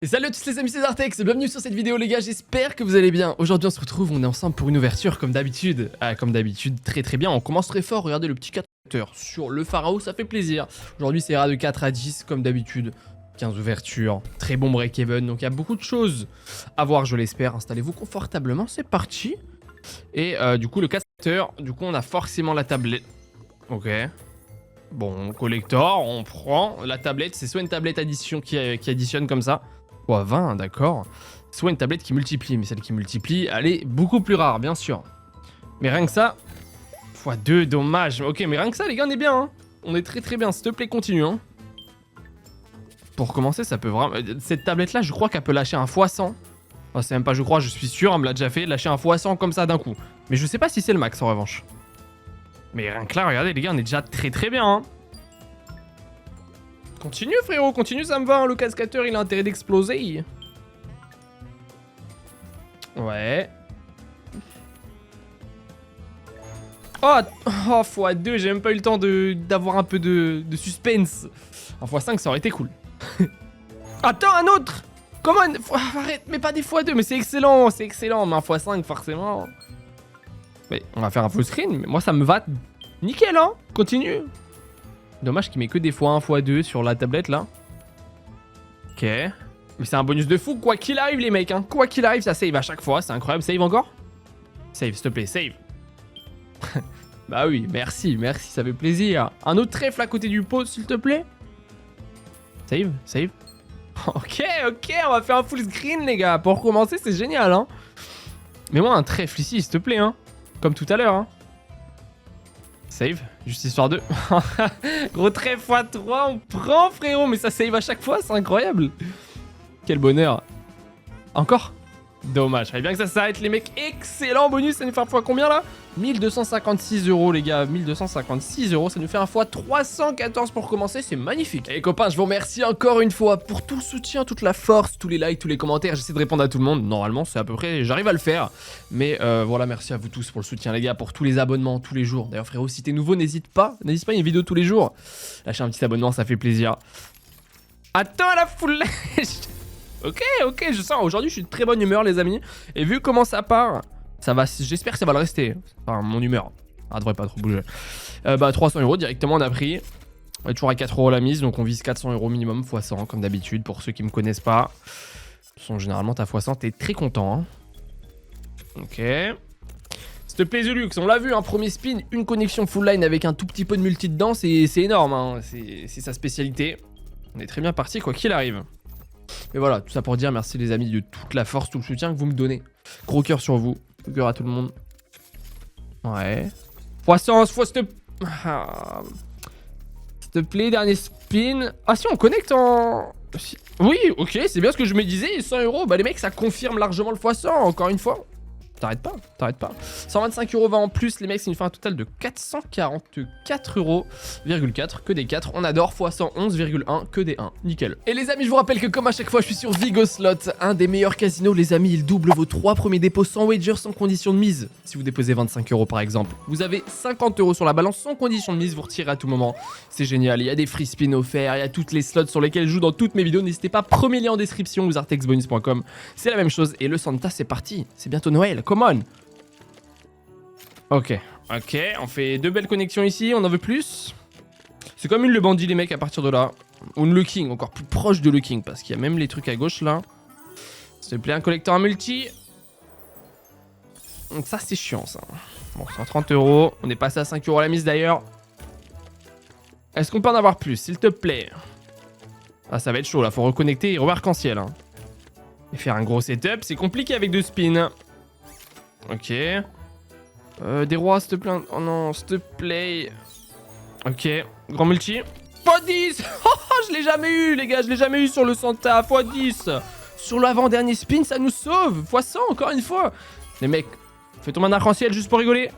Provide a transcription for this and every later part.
Et salut à tous les amis, c'est Zartex, bienvenue sur cette vidéo les gars, j'espère que vous allez bien. Aujourd'hui on se retrouve, on est ensemble pour une ouverture comme d'habitude. Comme d'habitude, très bien, on commence très fort, regardez le petit 4 sur le pharaon, ça fait plaisir. Aujourd'hui ça ira de 4 à 10 comme d'habitude, 15 ouvertures, très bon break-even, donc il y a beaucoup de choses à voir je l'espère. Installez-vous confortablement, c'est parti. Et du coup le 4 du coup on a forcément la tablette. Ok. Bon, collector, on prend la tablette, c'est soit une tablette addition qui additionne comme ça. Oh, 20, d'accord. Soit une tablette qui multiplie, mais celle qui multiplie, elle est beaucoup plus rare, bien sûr. Mais rien que ça, x2, dommage. Ok, mais rien que ça, les gars, on est bien, hein. On est très bien, s'il te plaît, continue, hein. Pour commencer, ça peut vraiment... Cette tablette-là, je crois qu'elle peut lâcher un x100. Oh, c'est même pas je crois, je suis sûr, elle me l'a déjà fait, lâcher un x100 comme ça d'un coup. Mais je sais pas si c'est le max, en revanche. Mais rien que là, regardez, les gars, on est déjà très bien, hein. Continue frérot, continue, ça me va, hein. Le cascateur il a intérêt d'exploser. Ouais. Oh, x2, j'ai même pas eu le temps d'avoir un peu de suspense. Un x5 ça aurait été cool. Attends, un autre. Comment arrête, mais pas des x2, mais c'est excellent, mais un x5 forcément. Mais on va faire un full screen, mais moi ça me va nickel, hein. Continue. Dommage qu'il met que des x1, x2 sur la tablette là. Ok. Mais c'est un bonus de fou, quoi qu'il arrive les mecs, hein. Quoi qu'il arrive, ça save à chaque fois, c'est incroyable. Save encore? Save, s'il te plaît, save. Bah oui, merci, ça fait plaisir. Un autre trèfle à côté du pot, s'il te plaît. Save. Ok, on va faire un full screen les gars. Pour commencer, c'est génial, hein. Mets-moi un trèfle ici, s'il te plaît, hein. Comme tout à l'heure, hein. Save, juste histoire de... Gros trèfle x3, on prend frérot, mais ça save à chaque fois, c'est incroyable. Quel bonheur. Encore? Dommage, fallait bien que ça s'arrête les mecs. Excellent bonus, ça nous fait un fois combien là? 1256 € les gars, 1256 €, ça nous fait un fois 314 pour commencer, c'est magnifique. Et les copains, je vous remercie encore une fois pour tout le soutien, toute la force, tous les likes, tous les commentaires. J'essaie de répondre à tout le monde, normalement c'est à peu près, j'arrive à le faire. Mais voilà, merci à vous tous pour le soutien les gars, pour tous les abonnements tous les jours. D'ailleurs frérot, si t'es nouveau, n'hésite pas, il y a une vidéo tous les jours. Lâchez un petit abonnement, ça fait plaisir. Attends la foule. Ok, je sens, aujourd'hui je suis de très bonne humeur les amis. Et vu comment ça part, ça va, j'espère que ça va le rester. Enfin, mon humeur, elle devrait pas trop bouger. 300 € directement on a pris. On est toujours à 4 € la mise, donc on vise 400 € minimum x 100 comme d'habitude. Pour ceux qui me connaissent pas, généralement t'as x 100, t'es très content, hein. Ok. S'il te plaît The Lux, on l'a vu, un premier spin, une connexion full line avec un tout petit peu de multi dedans, c'est énorme, hein. C'est sa spécialité. On est très bien parti quoi qu'il arrive. Mais voilà, tout ça pour dire merci les amis de toute la force, tout le soutien que vous me donnez. Gros cœur sur vous, gros cœur à tout le monde. Ouais. x100, s'il te plaît, dernier spin. Ah si, on connecte en... Oui, ok, c'est bien ce que je me disais, 100 €. Bah les mecs, ça confirme largement le x100, encore une fois. T'arrêtes pas. 125 € va en plus, les mecs, ça nous fait un total de 444 €,4, que des 4. On adore, x 111,1, que des 1. Nickel. Et les amis, je vous rappelle que comme à chaque fois, je suis sur Vigo Slot, un des meilleurs casinos, les amis. Il double vos 3 premiers dépôts sans wager, sans condition de mise. Si vous déposez 25 € par exemple, vous avez 50 € sur la balance sans condition de mise, vous retirez à tout moment. C'est génial, il y a des free spins offerts, il y a toutes les slots sur lesquels je joue dans toutes mes vidéos. N'hésitez pas, premier lien en description ou zartexbonus.com. C'est la même chose. Et le Santa, c'est parti. C'est bientôt Noël. Come on. Ok, on fait 2 belles connexions ici, on en veut plus. C'est comme une le bandit les mecs à partir de là. Ou une le king, encore plus proche de le king, parce qu'il y a même les trucs à gauche là. S'il te plaît, un collecteur à multi. Donc ça c'est chiant ça. Bon, 130 €, on est passé à 5 € la mise d'ailleurs. Est-ce qu'on peut en avoir plus, s'il te plaît? Ah ça va être chaud là, faut reconnecter et revoir arc-en-ciel, hein. Et faire un gros setup, c'est compliqué avec 2 spins. Ok. Des rois, s'il te plaît. Oh non, s'il te plaît. Ok, grand multi. x10. Je l'ai jamais eu, les gars. Je l'ai jamais eu sur le Santa. x10. Sur l'avant-dernier spin, ça nous sauve. x100, encore une fois. Les mecs, fais tomber un arc-en-ciel juste pour rigoler.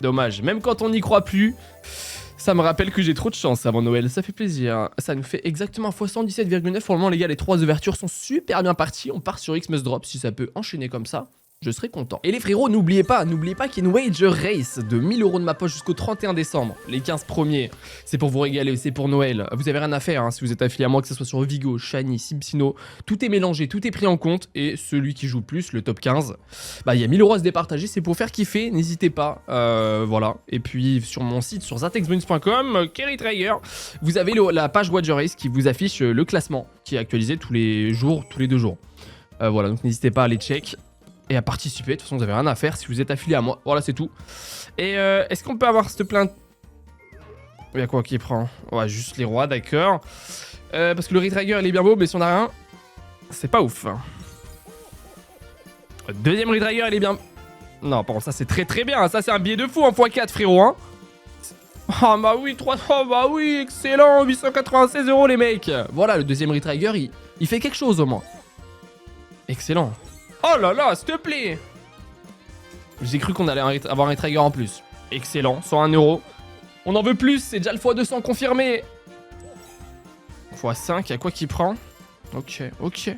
Dommage. Même quand on n'y croit plus, ça me rappelle que j'ai trop de chance avant Noël. Ça fait plaisir. Ça nous fait exactement x117,9. Pour le moment, les gars, les 3 ouvertures sont super bien parties. On part sur X must drop si ça peut enchaîner comme ça. je serai content. Et les frérots, n'oubliez pas qu'il y a une Wager Race de 1000 € de ma poche jusqu'au 31 décembre. Les 15 premiers, c'est pour vous régaler, c'est pour Noël. Vous avez rien à faire hein, si vous êtes affilié à moi, que ce soit sur Vigo, Shiny, Sibsino. Tout est mélangé, tout est pris en compte. Et celui qui joue plus, le top 15, bah il y a 1000 € à se départager. C'est pour faire kiffer, n'hésitez pas. Voilà. Et puis sur mon site, sur zatexbonus.com, Kerry Traeger, vous avez la page Wager Race qui vous affiche le classement, qui est actualisé tous les jours, tous les 2 jours. Voilà, donc n'hésitez pas à aller check et à participer. De toute façon, vous avez rien à faire si vous êtes affilié à moi. Voilà, c'est tout. Et est-ce qu'on peut avoir cette plainte? Il y a quoi qui prend? Ouais, juste les rois, d'accord. Parce que le Retrigger, il est bien beau, mais si on a rien, c'est pas ouf. Deuxième Retrigger, il est bien... Non, par contre, ça, c'est très très bien. Ça, c'est un billet de fou en x4, frérot. Hein. Oh, bah oui, 3... Oh, bah oui, excellent. 896 €, les mecs. Voilà, le deuxième Retrigger, il fait quelque chose, au moins. Excellent. Oh là là, s'il te plaît. J'ai cru qu'on allait avoir un Retrigger en plus. Excellent, 101 €. On en veut plus, c'est déjà le x200 confirmé. x5, y'a quoi qui prend? Ok, ok.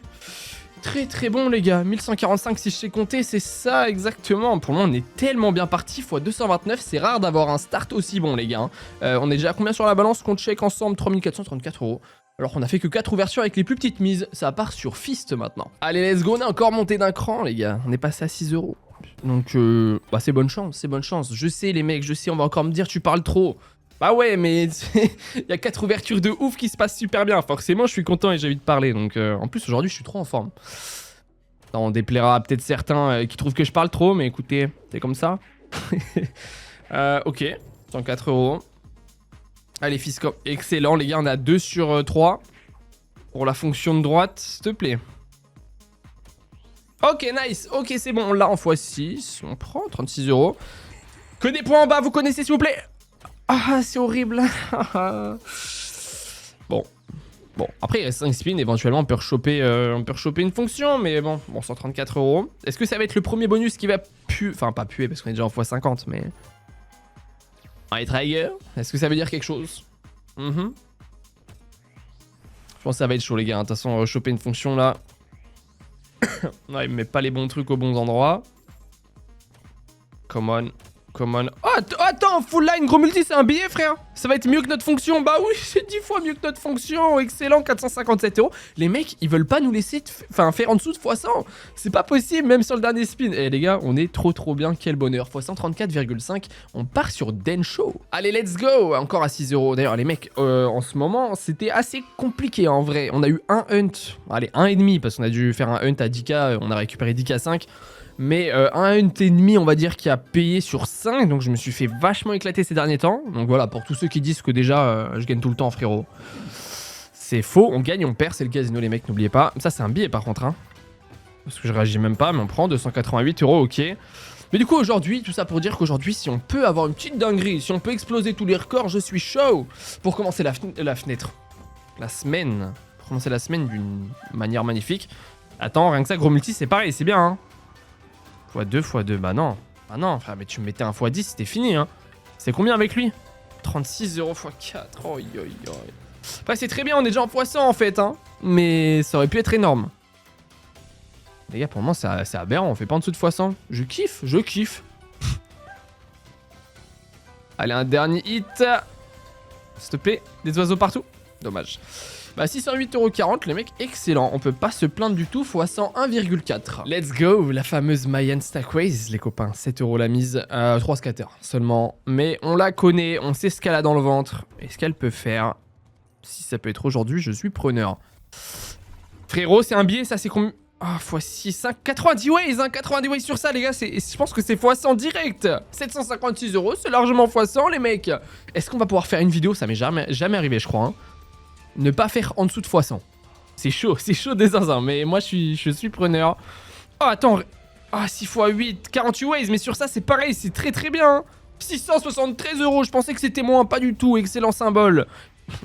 Très très bon les gars, 1145 si je sais compter, c'est ça exactement. Pour le moment on est tellement bien parti, x229, c'est rare d'avoir un start aussi bon les gars. On est déjà à combien sur la balance qu'on check ensemble? 3434 €. Alors qu'on a fait que 4 ouvertures avec les plus petites mises, ça part sur Fist maintenant. Allez let's go, on est encore monté d'un cran les gars, on est passé à 6 €. Donc bah c'est bonne chance, c'est bonne chance. Je sais les mecs, je sais, on va encore me dire tu parles trop. Bah ouais mais il y a 4 ouvertures de ouf qui se passent super bien. Forcément je suis content et j'ai envie de parler. Donc en plus aujourd'hui je suis trop en forme. Non, on déplaira à peut-être certains qui trouvent que je parle trop, mais écoutez, c'est comme ça. Ok, 104 €. Allez Fisco, excellent les gars, on a 2 sur 3. Pour la fonction de droite, s'il te plaît. Ok, nice, ok c'est bon, on l'a en x6. On prend 36 €. Que des points en bas, vous connaissez s'il vous plaît? Ah, c'est horrible. Bon. Bon, après il reste 5 spins, éventuellement on peut rechoper une fonction, mais bon, 134 €. Est-ce que ça va être le premier bonus qui va puer? Enfin, pas puer parce qu'on est déjà en x50, mais... Un Retrigger, est-ce que ça veut dire quelque chose? Je pense que ça va être chaud les gars, de toute façon on va choper une fonction là. Non, il me met pas les bons trucs aux bons endroits. Come on. Come on. Oh, attends, full line, gros multi, c'est un billet, frère. Ça va être mieux que notre fonction. Bah oui, c'est 10 fois mieux que notre fonction. Excellent, 457 €. Les mecs, ils veulent pas nous laisser faire en dessous de x100. C'est pas possible, même sur le dernier spin. Eh les gars, on est trop bien. Quel bonheur. x134,5. On part sur Densho. Allez, let's go. Encore à 6 €. D'ailleurs, les mecs, en ce moment, c'était assez compliqué en vrai. On a eu un hunt. Allez, 1,5 parce qu'on a dû faire un hunt à 10k. On a récupéré 10k 5. Mais un hunt ennemi, on va dire, qui a payé sur 5. Donc je me suis fait vachement éclater ces derniers temps. Donc voilà, pour tous ceux qui disent que déjà, je gagne tout le temps, frérot. C'est faux, on gagne, on perd, c'est le casino, les mecs, n'oubliez pas. Ça, c'est un billet, par contre. Hein. Parce que je réagis même pas, mais on prend 288 €, ok. Mais du coup, aujourd'hui, tout ça pour dire qu'aujourd'hui, si on peut avoir une petite dinguerie, si on peut exploser tous les records, je suis chaud. Pour commencer la fenêtre. La semaine. Pour commencer la semaine d'une manière magnifique. Attends, rien que ça, gros multi, c'est pareil, c'est bien, hein. x2, bah non. Bah non, frère, mais tu me mettais un x10, c'était fini, hein. C'est combien avec lui? 36 € x4. Oh, enfin, c'est très bien, on est déjà en x100 en fait, hein. Mais ça aurait pu être énorme. Les gars, pour moi, c'est aberrant, on fait pas en dessous de x100. Je kiffe. Allez, un dernier hit. S'il te plaît, des oiseaux partout. Dommage. Bah 608,40 €, les mecs, excellent. On peut pas se plaindre du tout, fois 101,4. Let's go, la fameuse Mayan Stackways, les copains. 7 € la mise, 3 scatters seulement. Mais on la connaît, on sait ce qu'elle a dans le ventre. Et ce qu'elle peut faire. Si ça peut être aujourd'hui, je suis preneur. Frérot, c'est un billet, ça c'est combien? Ah, x6, 90 ways, hein, 90 ways sur ça, les gars, je pense que c'est x100 direct. 756 €, c'est largement x100, les mecs. Est-ce qu'on va pouvoir faire une vidéo? Ça m'est jamais arrivé, je crois, hein. Ne pas faire en dessous de x100. C'est chaud des zinzins, mais moi je suis preneur. Oh attends, ah 6 x 8, 48 ways, mais sur ça c'est pareil, c'est très bien. 673 €, je pensais que c'était moins, pas du tout, excellent symbole.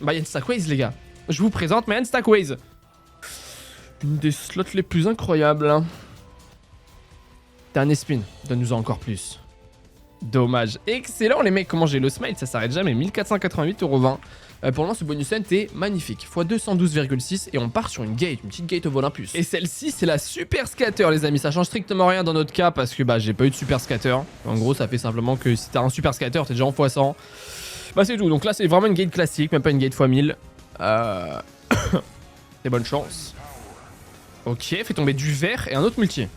Mayan Stackways les gars, je vous présente Mayan Stackways. Une des slots les plus incroyables. Hein. Dernier spin, donne-nous encore plus. Dommage, excellent les mecs, comment j'ai le smile, ça s'arrête jamais, 1488,20 €. Pour le moment, ce bonus hunt est magnifique. X 212,6 et on part sur une petite gate of Olympus. Et celle-ci, c'est la super scatter, les amis. Ça change strictement rien dans notre cas parce que bah j'ai pas eu de super scatter. En gros, ça fait simplement que si t'as un super scatter, t'es déjà en x100. Bah c'est tout. Donc là, c'est vraiment une gate classique, même pas une gate x 1000. C'est bonne chance. Ok, fait tomber du vert et un autre multi.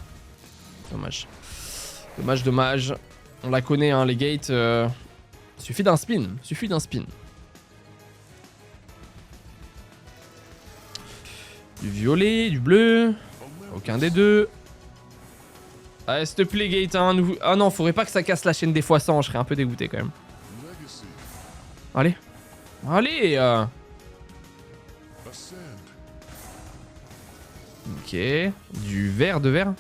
Dommage. Dommage. On la connaît, hein, les gates. Suffit d'un spin. Du violet, du bleu. Aucun des deux. Allez, s'il te plaît, gate. Hein, ah non, faudrait pas que ça casse la chaîne des x100. Je serais un peu dégoûté quand même. Allez. Ok. Du vert, de vert.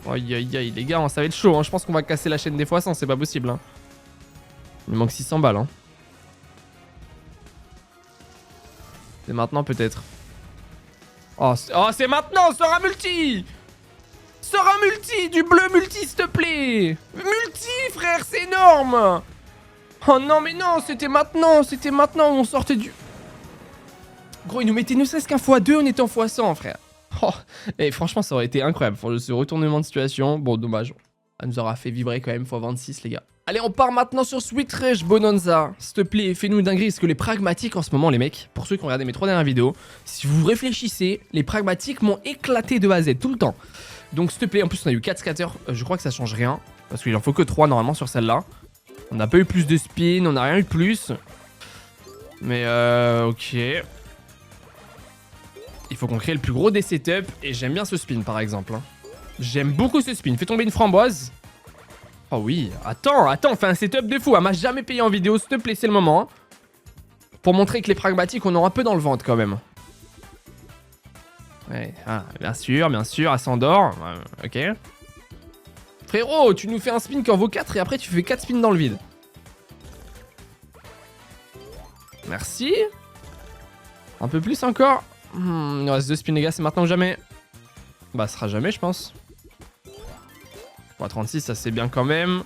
Aïe, les gars, ça va être chaud. Hein. Je pense qu'on va casser la chaîne des x100. C'est pas possible. Hein. Il manque 600 balles. Hein. C'est maintenant, peut-être. Oh, c'est maintenant. Sors un multi. Du bleu multi, s'il te plaît. Multi, frère, c'est énorme. Oh non, mais non, c'était maintenant. On sortait du... Gros, il nous mettait ne serait-ce qu'un x2, on était en x100, frère. Oh, et franchement, ça aurait été incroyable. Ce retournement de situation, bon, dommage. Ça nous aura fait vibrer quand même x26, les gars. Allez, on part maintenant sur Sweet Rush Bonanza. S'il te plaît, fais-nous une dinguerie. Parce que les pragmatiques en ce moment, les mecs, pour ceux qui ont regardé mes 3 dernières vidéos, si vous réfléchissez, les pragmatiques m'ont éclaté de A à Z tout le temps. Donc, s'il te plaît, en plus, on a eu 4 scatters. Je crois que ça change rien. Parce qu'il en faut que 3 normalement sur celle-là. On n'a pas eu plus de spin, on n'a rien eu de plus. Mais ok. Il faut qu'on crée le plus gros des setups. Et j'aime bien ce spin par exemple. Hein. J'aime beaucoup ce spin. Fais tomber une framboise. Oh oui. Attends, on fait un setup de fou. Elle m'a jamais payé en vidéo. S'il te plaît, c'est le moment. Hein. Pour montrer que les pragmatiques, on aura un peu dans le ventre quand même. Ouais, ah, bien sûr, elle s'endort. Ok. Frérot, tu nous fais un spin qui en vaut 4 et après tu fais 4 spins dans le vide. Merci. Un peu plus encore. Il nous reste 2 spins, les gars, c'est maintenant ou jamais. Bah, ce sera jamais, je pense. 36, ça c'est bien quand même.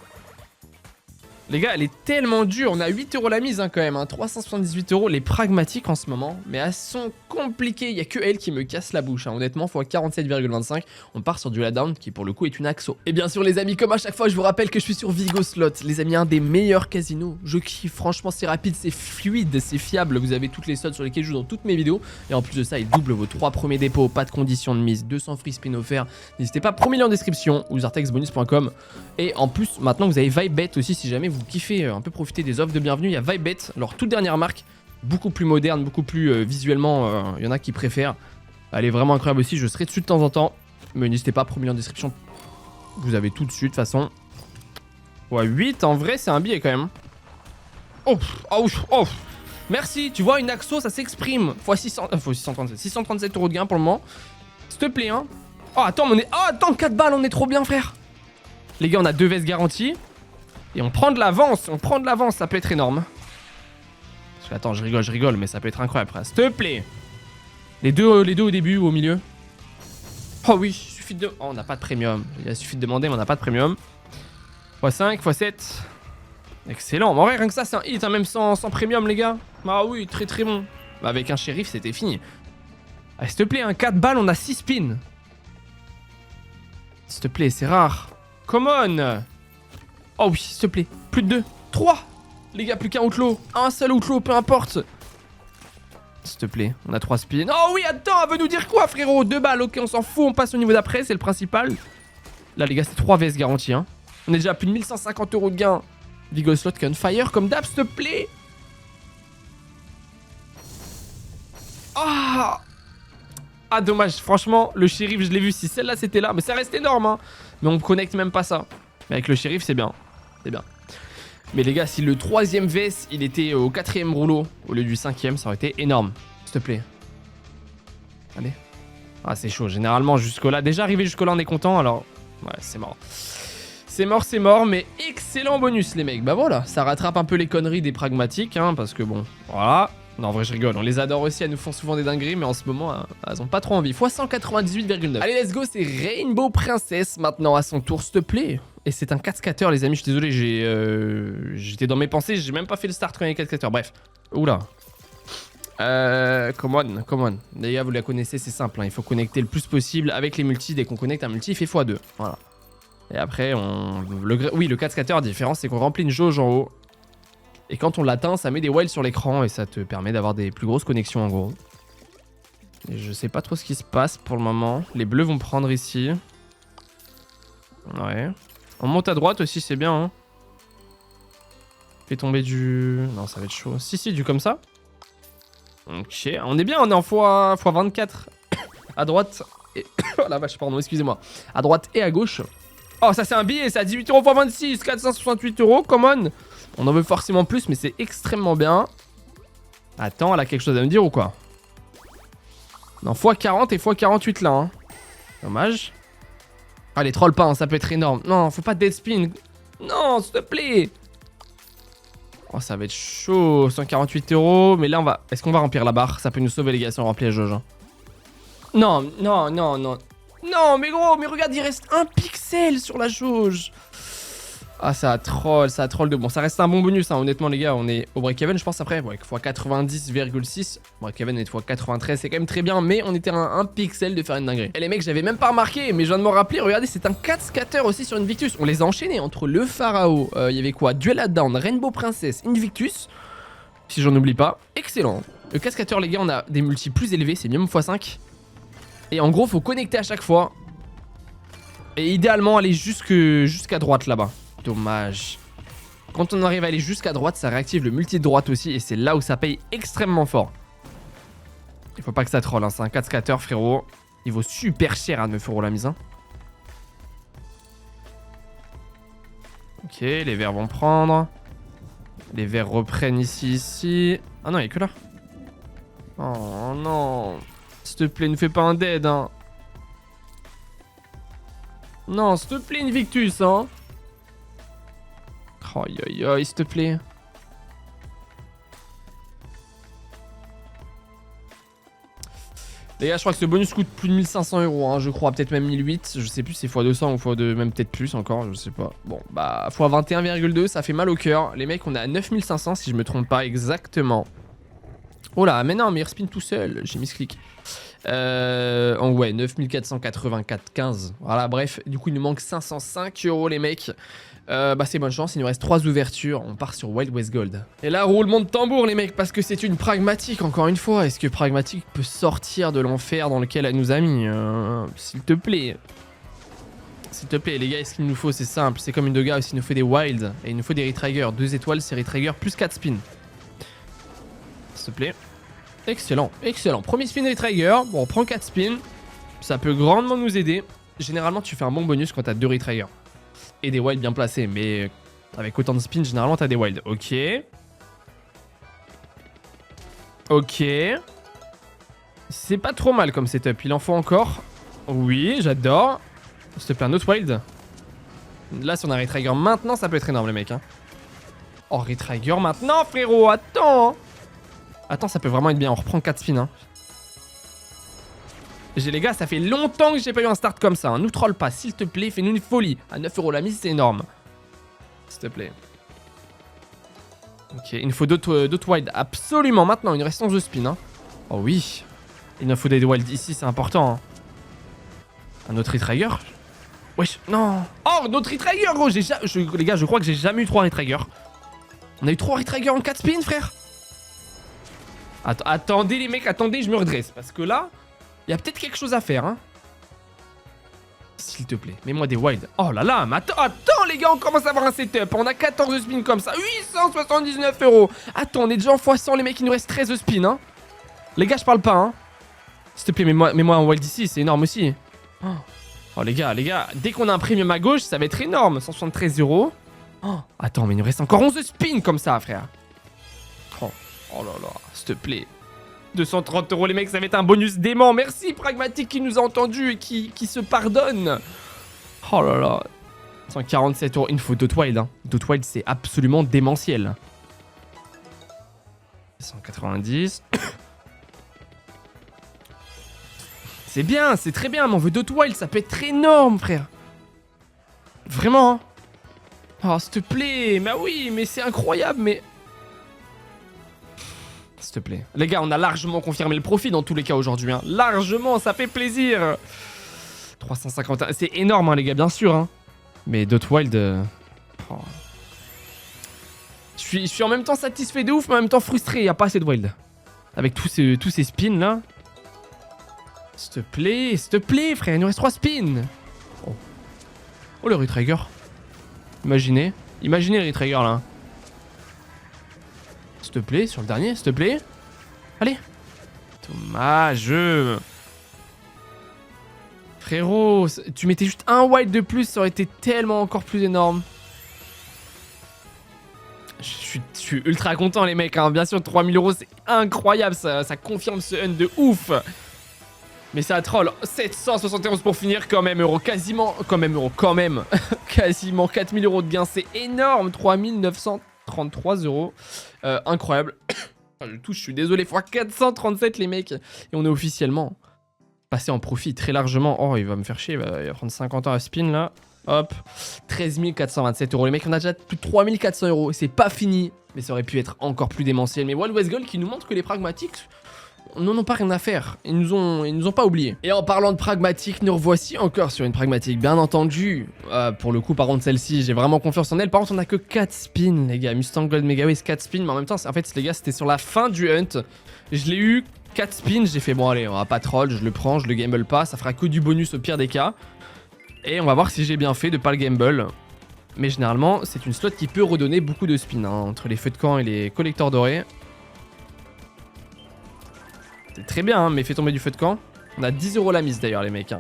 Les gars, elle est tellement dure. On a 8 € la mise hein, quand même. Hein. 378 € les pragmatiques en ce moment. Mais elles sont compliquées. Il n'y a que elle qui me casse la bouche. Hein. Honnêtement, x 47,25. On part sur du laydown qui pour le coup est une axo. Et bien sûr les amis, comme à chaque fois, je vous rappelle que je suis sur Vigo Slot. Les amis, un des meilleurs casinos. Je kiffe. Franchement, c'est rapide, c'est fluide, c'est fiable. Vous avez toutes les slots sur lesquelles je joue dans toutes mes vidéos. Et en plus de ça, il double vos 3 premiers dépôts. Pas de conditions de mise. 200 free spin offerts. N'hésitez pas, premier lien en description ou zartexbonus.com. Et en plus, maintenant vous avez VibeBet aussi si jamais vous kiffez un peu profiter des offres de bienvenue. Il y a VibeBet, leur toute dernière marque, beaucoup plus moderne, beaucoup plus visuellement, il y en a qui préfèrent. Elle est vraiment incroyable aussi, je serai dessus de temps en temps. Mais n'hésitez pas, premier lien en description. Vous avez tout dessus de toute façon. Ouais, 8 en vrai, c'est un billet quand même. Oh, merci, tu vois, une axo, ça s'exprime. X 637. 637 € de gain pour le moment. S'il te plaît, hein. Oh, attends, on est... Oh, attends, 4 balles, on est trop bien, frère. Les gars, on a 2 vestes garanties. Et on prend de l'avance, ça peut être énorme. Parce que, attends, je rigole, mais ça peut être incroyable, frère. S'il te plaît. Les deux au début ou au milieu. Oh oui, il suffit de... Oh, on n'a pas de premium. Il suffit de demander, mais on n'a pas de premium. x5, x7. Excellent. En vrai, rien que ça, c'est un hit, hein, même sans premium, les gars. Ah oui, très très bon. Bah, avec un shérif, c'était fini. Ah, s'il te plaît, un 4 balles, on a 6 spins. S'il te plaît, c'est rare. Come on. Oh oui, s'il te plaît. Plus de 2. 3. Les gars, plus qu'un outlaw. Un seul outlaw, peu importe. S'il te plaît, on a 3 spins. Oh oui, attends, elle veut nous dire quoi, frérot? 2 balles, ok, on s'en fout, on passe au niveau d'après, c'est le principal. Là, les gars, c'est 3 VS garanties. Hein. On est déjà à plus de 1150 € de gain. Vigo Slot qui est on fire comme d'hab, s'il te plaît. Ah, dommage. Franchement, le shérif, je l'ai vu. Si celle-là, c'était là. Mais ça reste énorme, hein. Mais on connecte même pas ça. Mais avec le shérif, c'est bien. C'est bien. Mais les gars, si le 3ème VS, il était au 4ème rouleau au lieu du 5ème, ça aurait été énorme. S'il te plaît. Allez. Ah, c'est chaud. Généralement, jusque-là. Déjà arrivé jusque-là, on est content. Alors, ouais, c'est mort. C'est mort, mais excellent bonus, les mecs. Bah voilà, ça rattrape un peu les conneries des pragmatiques, hein, parce que bon, voilà. Non, en vrai, je rigole. On les adore aussi. Elles nous font souvent des dingueries, mais en ce moment, elles ont pas trop envie. X 198,9. Allez, let's go. C'est Rainbow Princess maintenant à son tour, s'il te plaît. Et c'est un 4 scatter, les amis. Je suis désolé. J'étais dans mes pensées. J'ai même pas fait le start quand il y a 4 scatter. Bref. Oula. Come on, come on. Les gars, vous la connaissez, c'est simple. Hein. Il faut connecter le plus possible avec les multis. Dès qu'on connecte un multi, il fait x2. Voilà. Et après, oui, le cascateur, la différence, c'est qu'on remplit une jauge en haut. Et quand on l'atteint, ça met des wilds sur l'écran et ça te permet d'avoir des plus grosses connexions en gros. Et je sais pas trop ce qui se passe pour le moment. Les bleus vont prendre ici. Ouais. On monte à droite aussi, c'est bien. Hein. Fait tomber du... Non, ça va être chaud. Si, du comme ça. Ok, on est bien, on est en x24 à droite. Et... oh la vache, pardon, excusez-moi. À droite et à gauche. Oh, ça c'est un billet, c'est à 18 € x 26, 468 €, come on. On en veut forcément plus, mais c'est extrêmement bien. Attends, elle a quelque chose à me dire ou quoi? Non, x40 et x48 là. Hein. Dommage. Allez, troll pas, hein, ça peut être énorme. Non, faut pas dead spin. Non, s'il te plaît. Oh, ça va être chaud. 148 €. Mais là, on va... Est-ce qu'on va remplir la barre? Ça peut nous sauver, les gars, si on remplit la jauge. Hein. Non. Non, mais gros, mais regarde, il reste un pixel sur la jauge. Ah, ça troll de bon. Ça reste un bon bonus, hein. Honnêtement, les gars. On est au break-even, je pense, après. Ouais, x90,6. Break-even est x93, c'est quand même très bien. Mais on était à un pixel de faire une dinguerie. Et les mecs, j'avais même pas remarqué, mais je viens de me rappeler. Regardez, c'est un 4 scatter aussi sur Invictus. On les a enchaînés entre le Pharaon. Il y avait quoi? Duel at Down, Rainbow Princess, Invictus. Si j'en oublie pas. Excellent. Le cascateur, les gars, on a des multis plus élevés. C'est minimum x5. Et en gros, faut connecter à chaque fois. Et idéalement, aller jusqu'à droite là-bas. Dommage. Quand on arrive à aller jusqu'à droite, ça réactive le multi de droite aussi. Et c'est là où ça paye extrêmement fort. Il faut pas que ça troll. Hein. C'est un 4 scatter, frérot. Il vaut super cher à 9 € la mise. Hein. Ok, les verts vont prendre. Les verts reprennent ici. Ah non, il n'y a que là. Oh non. S'il te plaît, ne fais pas un dead. Hein. Non, s'il te plaît, Invictus. Hein. Aïe aïe aïe, s'il te plaît. Les gars, je crois que ce bonus coûte plus de 1500 €, hein, je crois, peut-être même 1008. Je sais plus si c'est x200 ou x2, même peut-être plus encore, je sais pas. Bon, bah, x21,2, ça fait mal au cœur. Les mecs, on est à 9500 si je me trompe pas exactement. Oh là, mais non, mais il respin tout seul, j'ai mis ce clic. Ouais, 9484,15. Voilà, bref, du coup, il nous manque 505 € les mecs. Bah c'est bonne chance, il nous reste 3 ouvertures, on part sur Wild West Gold. Et là, roulement de tambour les mecs, parce que c'est une pragmatique encore une fois. Est-ce que pragmatique peut sortir de l'enfer dans lequel elle nous a mis s'il te plaît. S'il te plaît les gars, ce qu'il nous faut c'est simple, c'est comme une Doga aussi, il nous faut des Wild et il nous faut des Retrigger. 2 étoiles c'est Retrigger plus 4 spins. S'il te plaît. Excellent, excellent. Premier spin Retrigger, bon on prend 4 spins, ça peut grandement nous aider. Généralement tu fais un bon bonus quand t'as 2 Retrigger. Et des wilds bien placés, mais avec autant de spins, généralement t'as des wilds. Ok. Ok. C'est pas trop mal comme setup, il en faut encore. Oui, j'adore. S'il te plaît, un autre wild. Là, si on a un Retrigger maintenant, ça peut être énorme, les mecs. Hein. Oh, Retrigger maintenant, frérot, attends. Attends, ça peut vraiment être bien, on reprend 4 spins. Hein. Les gars, ça fait longtemps que j'ai pas eu un start comme ça. Hein. Nous troll pas, s'il te plaît, fais-nous une folie. À 9 € la mise, c'est énorme. S'il te plaît. Ok, il nous faut d'autres wilds. Absolument, maintenant, il nous reste 11 spins. Hein. Oh oui. Il nous faut des wilds ici, c'est important. Hein. Un autre Retrigger. Wesh, non. Oh, notre Retrigger, gros. Les gars, je crois que j'ai jamais eu 3 Retrigger. On a eu 3 Retrigger en 4 spins, frère. Attendez, les mecs, attendez, je me redresse. Parce que là... il y a peut-être quelque chose à faire, hein. S'il te plaît, mets-moi des wilds. Oh là là, mais attends les gars, on commence à avoir un setup. On a 14 spins comme ça, 879 €. Attends, on est déjà en x100, les mecs, il nous reste 13 spins, hein. Les gars, je parle pas, hein. S'il te plaît, mets-moi un wild ici, c'est énorme aussi. Oh les gars, dès qu'on a un premium à gauche, ça va être énorme. 173 €. Oh, attends, mais il nous reste encore 11 spins comme ça, frère. Oh là là, s'il te plaît. 230 € les mecs, ça va être un bonus dément. Merci Pragmatique qui nous a entendus et qui se pardonne. Oh là là. 147 €. Il nous faut d'autres wild. Hein. D'autres wild, c'est absolument démentiel. 190. C'est bien, c'est très bien, mais on veut d'autres wild. Ça peut être énorme, frère. Vraiment. Hein. Oh, s'il te plaît. Mais oui, mais c'est incroyable, mais... S'il te plaît. Les gars, on a largement confirmé le profit dans tous les cas aujourd'hui. Hein. Largement, ça fait plaisir. 351. C'est énorme, hein, les gars, bien sûr. Hein. Mais Dot Wild... Oh. Je suis en même temps satisfait de ouf, mais en même temps frustré. Il n'y a pas assez de Wild. Avec tous ces spins là. S'il te plaît, frère. Il nous reste 3 spins. Oh, oh le Retrigger. Imaginez le Retrigger là. S'il te plaît, sur le dernier, s'il te plaît. Allez. Dommage. Frérot, tu mettais juste un Wild de plus, ça aurait été tellement encore plus énorme. Je suis ultra content les mecs, hein. Bien sûr 3000 € c'est incroyable, ça confirme ce hunt de ouf. Mais ça troll, 771 pour finir quand même euro, quasiment, quasiment 4000 € de gain, c'est énorme, 3933 €, incroyable. Je touche, je suis désolé, x 437 les mecs, et on est officiellement passé en profit très largement. Oh il va me faire chier, il va prendre 50 ans à spin là. Hop, 13 427 €. Les mecs, on a déjà plus de 3400 €. C'est pas fini, mais ça aurait pu être encore plus démentiel. Mais Wild West Gold qui nous montre que les pragmatiques n'en ont pas rien à faire. Ils nous ont pas oubliés. Et en parlant de pragmatiques, nous revoici encore sur une pragmatique, bien entendu. Pour le coup, par contre, celle-ci, j'ai vraiment confiance en elle. Par contre, on a que 4 spins, les gars. Mustang Gold Mega Waste, 4 spins. Mais en même temps, en fait, les gars, c'était sur la fin du hunt. Je l'ai eu, 4 spins. J'ai fait, bon, allez, on va pas troll. Je le prends, je le gamble pas. Ça fera que du bonus au pire des cas. Et on va voir si j'ai bien fait de pas le gamble. Mais généralement, c'est une slot qui peut redonner beaucoup de spins, hein, entre les feux de camp et les collecteurs dorés. C'est très bien, hein, mais fait tomber du feu de camp. On a 10 € la mise d'ailleurs, les mecs. Hein.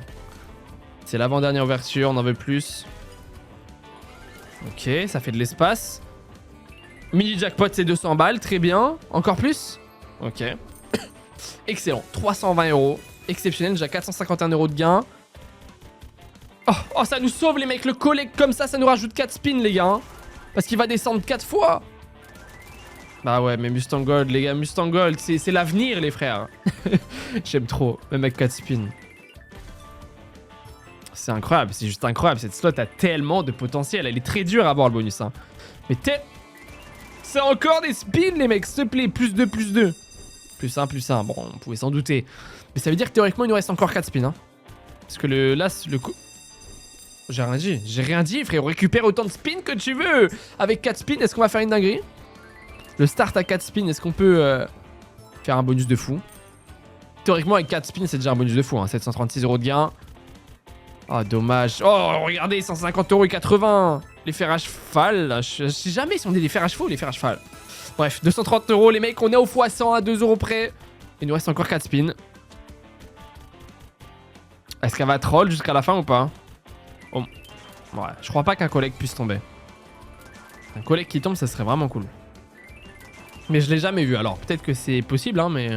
C'est l'avant-dernière ouverture, on en veut plus. Ok, ça fait de l'espace. Mini jackpot, c'est 200 balles, très bien. Encore plus. Ok. Excellent, 320 €. Exceptionnel, déjà 451 € de gain. Oh, ça nous sauve les mecs, le collect comme ça nous rajoute 4 spins les gars. Hein, parce qu'il va descendre 4 fois. Bah ouais, mais Mustang Gold les gars, Mustang Gold, c'est l'avenir les frères. J'aime trop, même avec 4 spins. C'est incroyable, c'est juste incroyable. Cette slot a tellement de potentiel, elle est très dure à avoir le bonus. Hein. Mais c'est encore des spins les mecs, s'il te plaît, plus 2, plus 2. Plus 1, plus 1, bon, on pouvait s'en douter. Mais ça veut dire que théoriquement il nous reste encore 4 spins. Hein. Parce que le coup... J'ai rien dit frère, récupère autant de spins que tu veux. Avec 4 spins, est-ce qu'on va faire une dinguerie? Le start à 4 spins, est-ce qu'on peut faire un bonus de fou? Théoriquement avec 4 spins c'est déjà un bonus de fou, hein. 736 € de gain. Oh dommage. Oh regardez, 150 € et 80. Les fers à cheval, je sais jamais si on est des fers à chevaux ou les fers à cheval. Bref, 230 € les mecs, on est au x100 à 2 € près. Il nous reste encore 4 spins. Est-ce qu'elle va troll jusqu'à la fin ou pas? Oh. Ouais, je crois pas qu'un collect puisse tomber. Un collect qui tombe, ça serait vraiment cool. Mais je l'ai jamais vu, alors peut-être que c'est possible, hein, mais...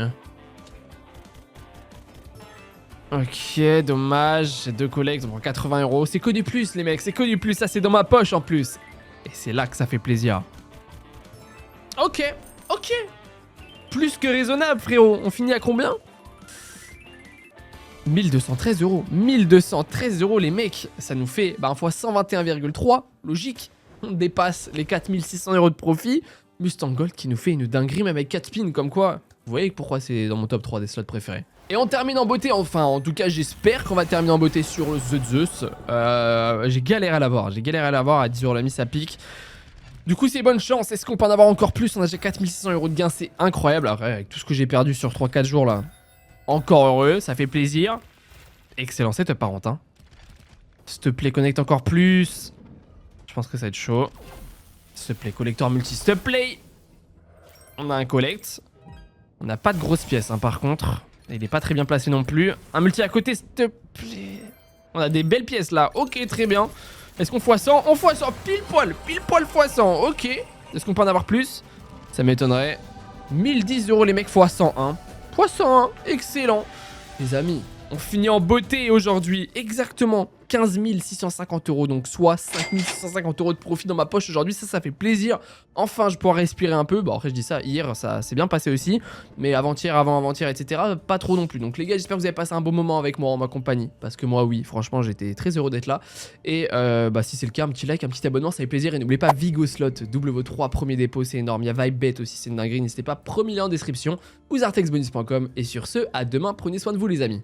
Ok, dommage, j'ai 2 collects, on prend 80 €. C'est que du plus, les mecs, c'est que du plus, ça c'est dans ma poche en plus. Et c'est là que ça fait plaisir. Ok, ok. Plus que raisonnable, frérot. On finit à combien? 1213 €. 1213 € les mecs. Ça nous fait bah, 1 fois 121,3. Logique. On dépasse les 4600 € de profit. Mustang Gold qui nous fait une dinguerie même avec 4 spins. Comme quoi, vous voyez pourquoi c'est dans mon top 3 des slots préférés. Et on termine en beauté enfin. En tout cas, j'espère qu'on va terminer en beauté sur The Zeus. J'ai galéré à l'avoir. J'ai galéré à l'avoir à 10 € la mise, ça pique. Du coup, c'est bonne chance. Est-ce qu'on peut en avoir encore plus? On a déjà 4600 € de gain. C'est incroyable. Après, avec tout ce que j'ai perdu sur 3-4 jours là. Encore heureux, ça fait plaisir. Excellent setup par contre. Hein. S'il te plaît, connecte encore plus. Je pense que ça va être chaud. S'il te plaît, collector multi, s'il te plaît. On a un collect. On n'a pas de grosses pièces hein, par contre. Il est pas très bien placé non plus. Un multi à côté, s'il te plaît. On a des belles pièces là. Ok, très bien. Est-ce qu'on x100? On x100, pile poil x100. Ok. Est-ce qu'on peut en avoir plus? Ça m'étonnerait. 1010 € les mecs x101. x101, excellent. Les amis, on finit en beauté aujourd'hui. Exactement 15 650 €, donc soit 5 650 € de profit dans ma poche aujourd'hui. Ça fait plaisir. Enfin, je pourrais respirer un peu. Bon, après, je dis ça, hier, ça s'est bien passé aussi. Mais avant-hier, avant-avant-hier, etc., pas trop non plus. Donc, les gars, j'espère que vous avez passé un bon moment avec moi en ma compagnie. Parce que moi, oui, franchement, j'étais très heureux d'être là. Et bah, si c'est le cas, un petit like, un petit abonnement, ça fait plaisir. Et n'oubliez pas Vigo Slot, double vos 3 premiers dépôts, c'est énorme. Il y a VibeBet aussi, c'est une dinguerie. N'hésitez pas, premier lien en description ou zartexbonus.com. Et sur ce, à demain, prenez soin de vous, les amis.